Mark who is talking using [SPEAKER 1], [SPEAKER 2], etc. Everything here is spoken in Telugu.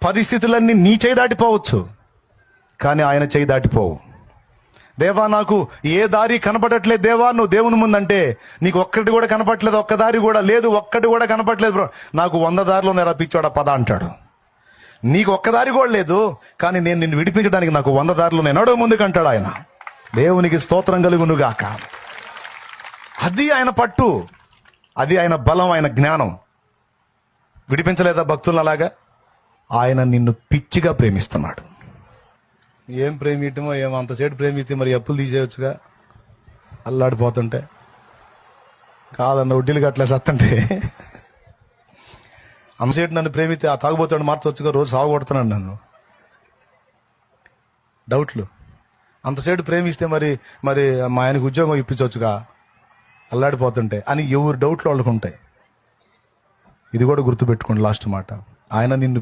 [SPEAKER 1] పరిస్థితులన్నీ నీ చేయి దాటిపోవచ్చు, కానీ ఆయన చేయి దాటిపోవు. దేవా నాకు ఏ దారి కనపడట్లేదు దేవా, నువ్వు దేవుని ముందంటే నీకు ఒక్కటి కూడా కనపట్లేదు, ఒక్క దారి కూడా లేదు, ఒక్కటి కూడా కనపట్లేదు బ్రో, నాకు 100 దారిలో నేను పిచ్చోడా పద అంటాడు. నీకు ఒక్క దారి కూడా లేదు, కానీ నేను నిన్ను విడిపించడానికి నాకు 100 దారిలో నేను నడువు ముందుకు అంటాడు ఆయన. దేవునికి స్తోత్రం కలుగునుగాక. అది ఆయన పట్టు, అది ఆయన బలం, ఆయన జ్ఞానం. విడిపించలేదా భక్తులను అలాగా? ఆయన నిన్ను పిచ్చిగా ప్రేమిస్తున్నాడు. ఏం ప్రేమియటమో ఏమో, అంతసేపు ప్రేమిస్తే మరి అప్పులు తీసేయచ్చుగా అల్లాడిపోతుంటే, కాదన్న వడ్డీలు గట్లే సత్తంటే. అంతసేపు నన్ను ప్రేమిస్తే ఆ తాగుబోతాడు మార్చవచ్చుగా, రోజు సాగుకొడుతున్నాడు నన్ను. డౌట్లు. అంతసేపు ప్రేమిస్తే మరి మరి మా ఆయనకు ఉద్యోగం ఇప్పించవచ్చుగా అల్లాడిపోతుంటే అని ఎవరు డౌట్లు వాళ్ళకు ఉంటాయి. ఇది కూడా గుర్తుపెట్టుకోండి. లాస్ట్ మాట, ఆయన నిన్ను